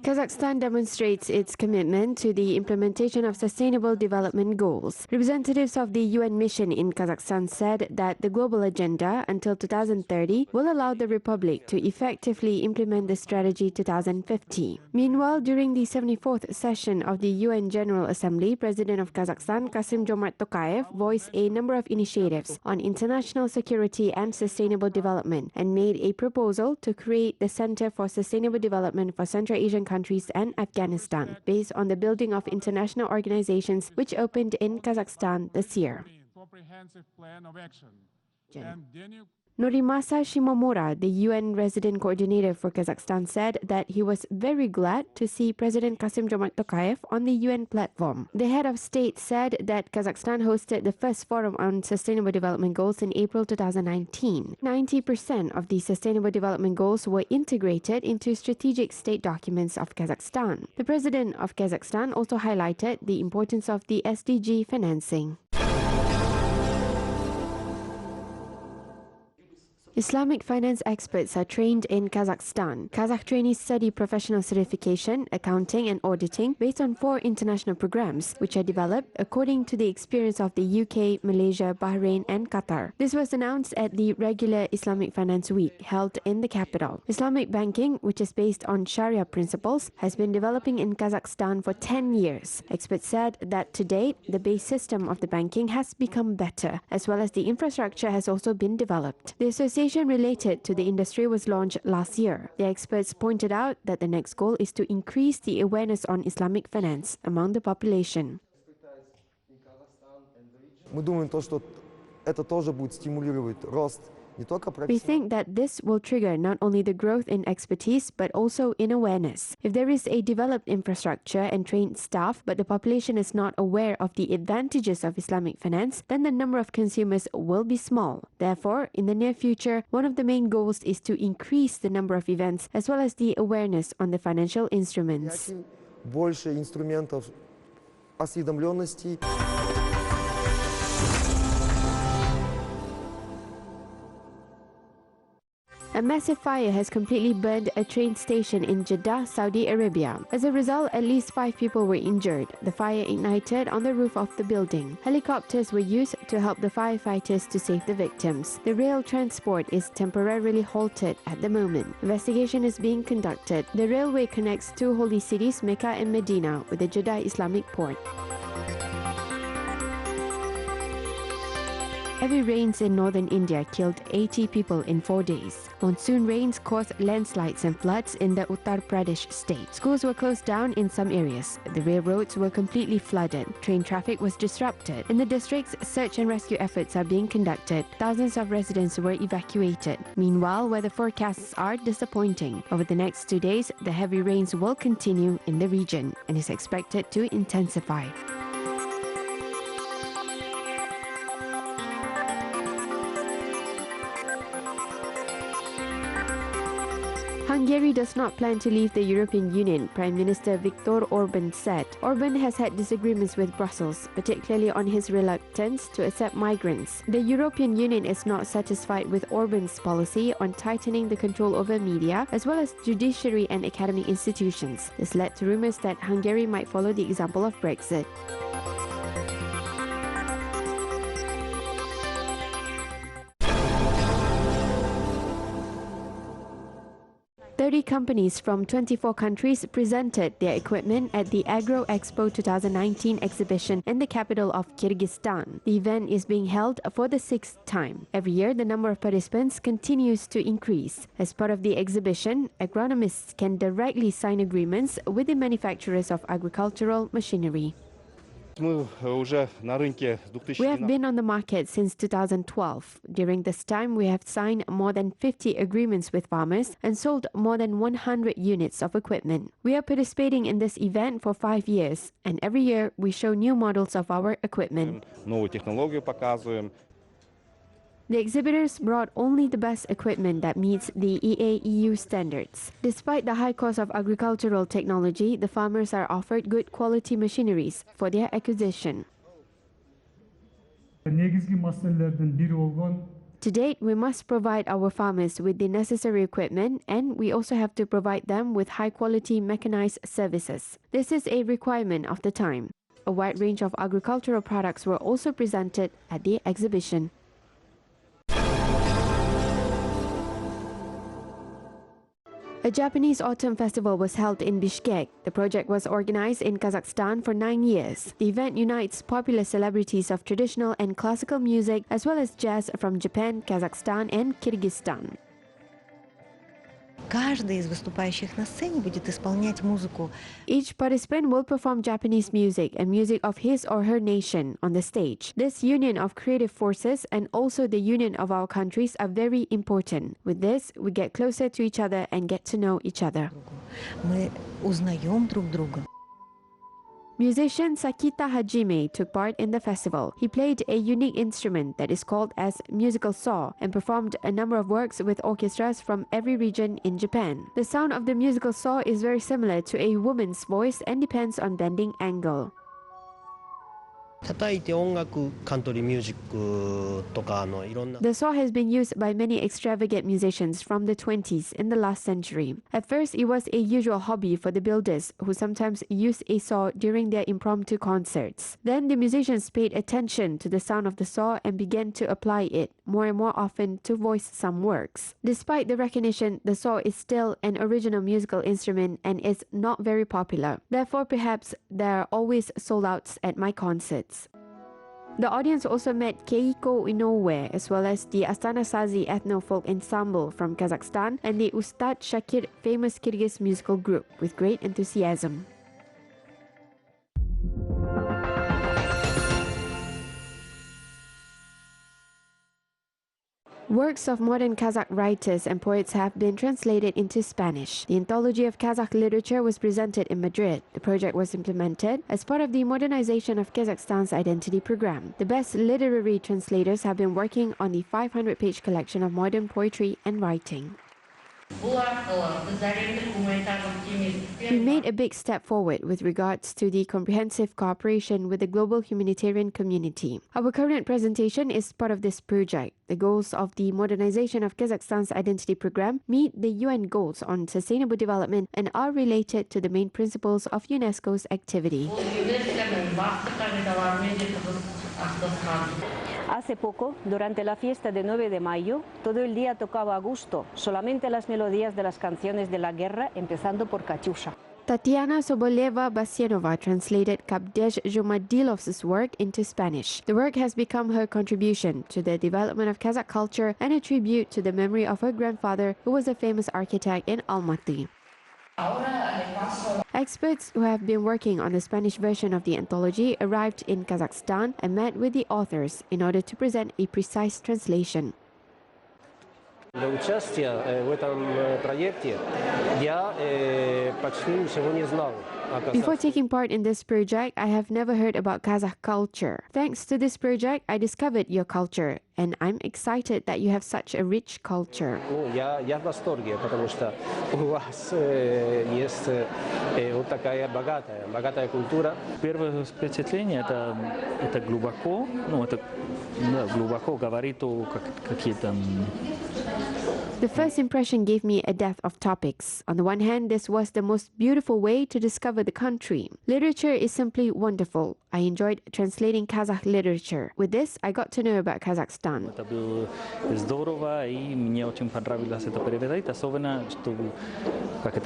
Kazakhstan demonstrates its commitment to the implementation of Sustainable Development Goals. Representatives of the UN mission in Kazakhstan said that the global agenda until 2030 will allow the Republic to effectively implement the Strategy 2050. Meanwhile, during the 74th session of the UN General Assembly, President of Kazakhstan, Kassym-Jomart Tokayev, voiced a number of initiatives on international security and sustainable development and made a proposal to create the Center for Sustainable Development for Central Asian countries and Afghanistan, based on the building of international organizations which opened in Kazakhstan this year. Norimasa Shimomura, the UN resident coordinator for Kazakhstan, said that he was very glad to see President Kassym-Jomart Tokayev on the UN platform. The head of state said that Kazakhstan hosted the first forum on Sustainable Development Goals in April 2019. 90% of the Sustainable Development Goals were integrated into strategic state documents of Kazakhstan. The president of Kazakhstan also highlighted the importance of the SDG financing. Islamic finance experts are trained in Kazakhstan. Kazakh trainees study professional certification, accounting and auditing based on 4 international programs, which are developed according to the experience of the UK, Malaysia, Bahrain and Qatar. This was announced at the regular Islamic Finance Week held in the capital. Islamic banking, which is based on Sharia principles, has been developing in Kazakhstan for 10 years. Experts said that to date, the base system of the banking has become better, as well as the infrastructure has also been developed. The association related to the industry was launched last year. The experts pointed out that the next goal is to increase the awareness on Islamic finance among the population. Мы думаем, что это тоже будет стимулировать рост. We think that this will trigger not only the growth in expertise but also in awareness. If there is a developed infrastructure and trained staff but the population is not aware of the advantages of Islamic finance, then the number of consumers will be small. Therefore, in the near future, one of the main goals is to increase the number of events as well as the awareness on the financial instruments. Больше инструментов осведомленности. A massive fire has completely burned a train station in Jeddah, Saudi Arabia. As a result, at least 5 people were injured. The fire ignited on the roof of the building. Helicopters were used to help the firefighters to save the victims. The rail transport is temporarily halted at the moment. Investigation is being conducted. The railway connects 2 holy cities, Mecca and Medina, with the Jeddah Islamic port. Heavy rains in northern India killed 80 people in 4 days. Monsoon rains caused landslides and floods in the Uttar Pradesh state. Schools were closed down in some areas. The railroads were completely flooded. Train traffic was disrupted. In the districts, search and rescue efforts are being conducted. Thousands of residents were evacuated. Meanwhile, weather forecasts are disappointing. Over the next 2 days, the heavy rains will continue in the region and is expected to intensify. Hungary does not plan to leave the European Union, Prime Minister Viktor Orban said. Orban has had disagreements with Brussels, particularly on his reluctance to accept migrants. The European Union is not satisfied with Orban's policy on tightening the control over media, as well as judiciary and academic institutions. This led to rumors that Hungary might follow the example of Brexit. Companies from 24 countries presented their equipment at the Agro Expo 2019 exhibition in the capital of Kyrgyzstan. The event is being held for the 6th time. Every year, the number of participants continues to increase. As part of the exhibition, agronomists can directly sign agreements with the manufacturers of agricultural machinery. We have been on the market since 2012. During this time, we have signed more than 50 agreements with farmers and sold more than 100 units of equipment. We are participating in this event for 5 years, and every year we show new models of our equipment. The exhibitors brought only the best equipment that meets the EA-EU standards. Despite the high cost of agricultural technology, the farmers are offered good quality machineries for their acquisition. To date, we must provide our farmers with the necessary equipment, and we also have to provide them with high-quality mechanized services. This is a requirement of the time. A wide range of agricultural products were also presented at the exhibition. A Japanese autumn festival was held in Bishkek. The project was organized in Kazakhstan for 9 years. The event unites popular celebrities of traditional and classical music as well as jazz from Japan, Kazakhstan and Kyrgyzstan. Каждый из выступающих на сцене будет исполнять музыку. Each participant will perform Japanese music and music of his or her nation on the stage. This union of creative forces and also the union of our countries are very important. With this, we get closer to each other and get to know each other. Мы узнаем друг друга. Musician Sakita Hajime took part in the festival. He played a unique instrument that is called as musical saw and performed a number of works with orchestras from every region in Japan. The sound of the musical saw is very similar to a woman's voice and depends on bending angle. 叩いて音楽、カントリーミュージックとかいろんな The saw has been used by many extravagant musicians from the 20s in the last century. At first, it was a usual hobby for the builders who sometimes used a saw during their impromptu concerts. Then the musicians paid attention to the sound of the saw and began to apply it more and more often to voice some works. Despite the recognition, the saw is still an original musical instrument and is not very popular. Therefore, perhaps there are always sold-outs at my concerts. The audience also met Keiko Inoue as well as the Astana Sazi ethno-folk ensemble from Kazakhstan and the Ustad Shakir famous Kyrgyz musical group with great enthusiasm. Works of modern Kazakh writers and poets have been translated into Spanish. The anthology of Kazakh literature was presented in Madrid. The project was implemented as part of the modernization of Kazakhstan's identity program. The best literary translators have been working on the 500-page collection of modern poetry and writing. We made a big step forward with regards to the comprehensive cooperation with the global humanitarian community. Our current presentation is part of this project. The goals of the modernization of Kazakhstan's identity program meet the UN goals on sustainable development and are related to the main principles of UNESCO's activity. Hace poco, durante la fiesta de 9 de mayo, todo el día tocaba a gusto, solamente las melodías de las canciones de la guerra, empezando por Katyusha. Tatiana Soboleva-Basianova translated Kabdej Jumadilov's work into Spanish. The work has become her contribution to the development of Kazakh culture and a tribute to the memory of her grandfather, who was a famous architect in Almaty. Experts who have been working on the Spanish version of the anthology arrived in Kazakhstan and met with the authors in order to present a precise translation. Для участия в этом проекте я почти ничего не знал. Before taking part in this project, I have never heard about Kazakh culture. Thanks to this project, I discovered your culture, and I'm excited that you have such a rich culture. Я в восторге, потому что у вас есть вот такая богатая культура. Первое впечатление это глубоко, глубоко говорит о какие-то. The first impression gave me a depth of topics. On the one hand, this was the most beautiful way to discover the country. Literature is simply wonderful. I enjoyed translating Kazakh literature. With this, I got to know about Kazakhstan. Это было здорово, и мне очень понравилось это переводить, особенно, чтобы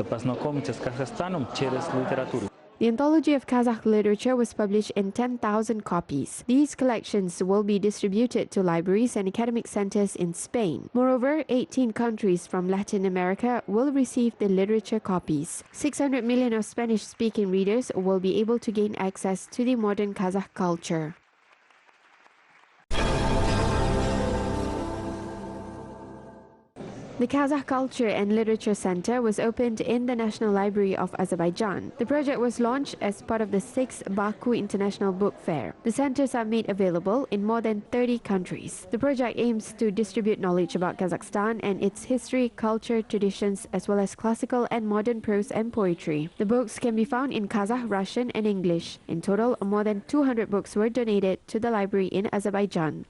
познакомиться с Казахстаном через литературу. The anthology of Kazakh literature was published in 10,000 copies. These collections will be distributed to libraries and academic centers in Spain. Moreover, 18 countries from Latin America will receive the literature copies. 600 million of Spanish-speaking readers will be able to gain access to the modern Kazakh culture. The Kazakh Culture and Literature Center was opened in the National Library of Azerbaijan. The project was launched as part of the 6th Baku International Book Fair. The centers are made available in more than 30 countries. The project aims to distribute knowledge about Kazakhstan and its history, culture, traditions, as well as classical and modern prose and poetry. The books can be found in Kazakh, Russian, and English. In total, more than 200 books were donated to the library in Azerbaijan.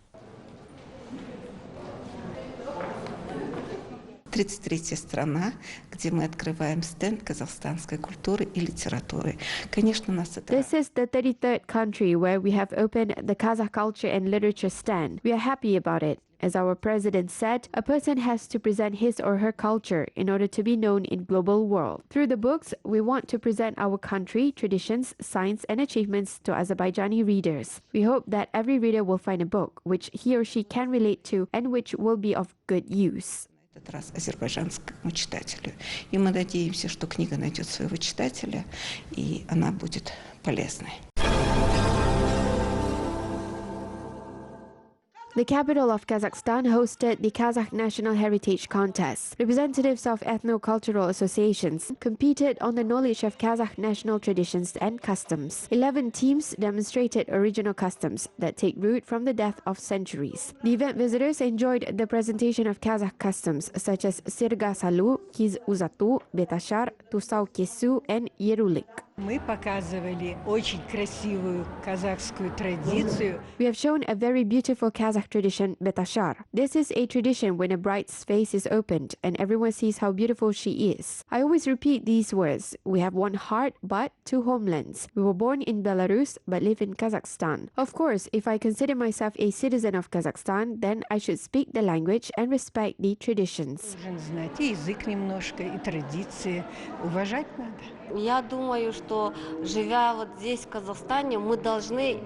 33-я страна, где мы открываем стенд казахстанской культуры и литературы. Конечно, нас это... This is the 33rd country where we have opened the Kazakh culture and literature stand. We are happy about it. As our president said, a person has to present his or her culture in order to be known in global world. Through the books, we want to present our country, traditions, science, and achievements to Azerbaijani readers. We hope that every reader will find a book which he or she can relate to and which will be of good use. Этот раз азербайджанскому читателю. И мы надеемся, что книга найдет своего читателя, и она будет полезной. The capital of Kazakhstan hosted the Kazakh National Heritage Contest. Representatives of ethno-cultural associations competed on the knowledge of Kazakh national traditions and customs. 11 teams demonstrated original customs that take root from the depth of centuries. The event visitors enjoyed the presentation of Kazakh customs such as Sirga Salu, Kiz Uzatu, Betashar, Tusau Kesu, and Yerulik. Мы показывали очень красивую казахскую традицию. We have shown a very beautiful Kazakh tradition, Betashar. This is a tradition when a bride's face is opened and everyone sees how beautiful she is. I always repeat these words. We have one heart but two homelands. We were born in Belarus but live in Kazakhstan. Of course, if I consider myself a citizen of Kazakhstan, then I should speak the language and respect the traditions. Должен знать и язык немножко, и традиции. Уважать надо. Я думаю, что живя вот здесь, в Казахстане, мы должны...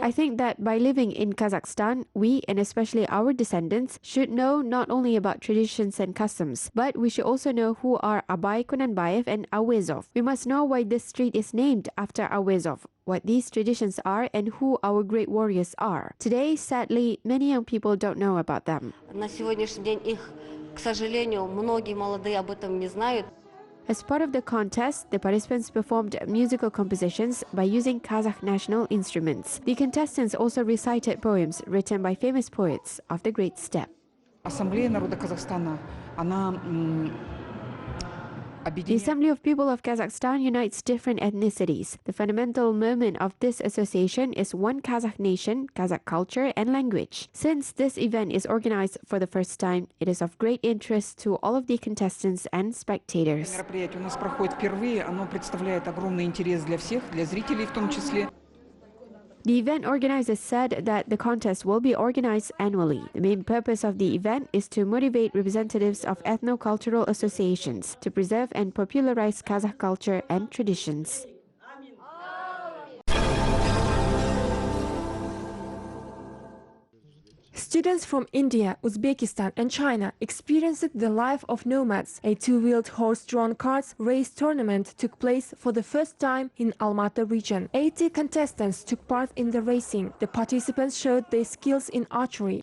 I think that by living in Kazakhstan, we, and especially our descendants, should know not only about traditions and customs, but we should also know who are Abay Kunanbayev and Awezov. We must know why this street is named after Awezov, what these traditions are, and who our great warriors are. Today, sadly, many young people don't know about them. На сегодняшний день их, к сожалению, многие молодые об этом не знают. As part of the contest, the participants performed musical compositions by using Kazakh national instruments. The contestants also recited poems written by famous poets of the Great Steppe. Ассамблея народа Казахстана, она The Assembly of People of Kazakhstan unites different ethnicities. The fundamental moment of this association is one Kazakh nation, Kazakh culture, and language. Since this event is organized for the first time, it is of great interest to all of the contestants and spectators. мероприятие у нас проходит впервые, оно представляет огромный интерес для всех, для зрителей в том числе. The event organizers said that the contest will be organized annually. The main purpose of the event is to motivate representatives of ethno-cultural associations to preserve and popularize Kazakh culture and traditions. Students from India, Uzbekistan and China experienced the life of nomads. A two-wheeled horse-drawn carts race tournament took place for the first time in Almaty region. 80 contestants took part in the racing. The participants showed their skills in archery.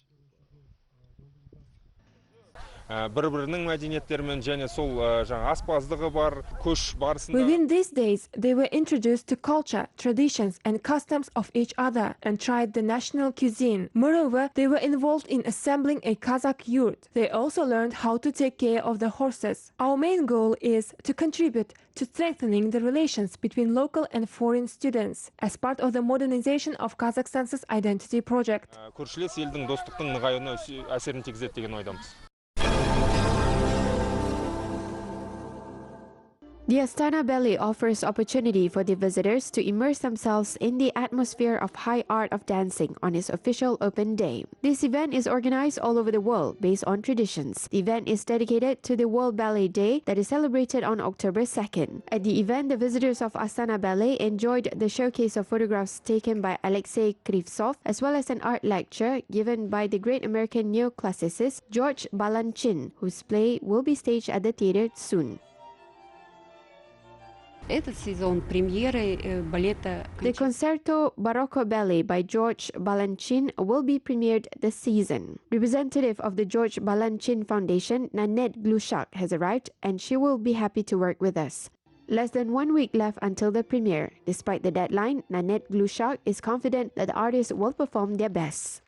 Бір-бірінің мәдениеттерімен және сол жаңа аспаздығы бар, көш барысында. Within these days, they were introduced to culture, traditions and customs of each other and tried the national cuisine. Moreover, they were involved in assembling a Kazakh yurt. They also learned how to take care of the horses. Our main goal is to contribute to strengthening the relations between local and foreign students as part of the modernization of Kazakhstan's identity project. Көршілес елдің достықтың нығаюына әсерін тигізеді деген ойдамыз. The Astana Ballet offers opportunity for the visitors to immerse themselves in the atmosphere of high art of dancing on its official open day. This event is organized all over the world based on traditions. The event is dedicated to the World Ballet Day that is celebrated on October 2nd. At the event, the visitors of Astana Ballet enjoyed the showcase of photographs taken by Alexei Krivtsov, as well as an art lecture given by the great American neoclassicist George Balanchin, whose play will be staged at the theater soon. Этот сезон премьеры балета... The Concerto Barocco Ballet by George Balanchin will be premiered this season. Representative of the George Balanchin Foundation, Nanette Glushak, has arrived and she will be happy to work with us. Less than 1 week left until the premiere. Despite the deadline, Nanette Glushak is confident that the artists will perform their best.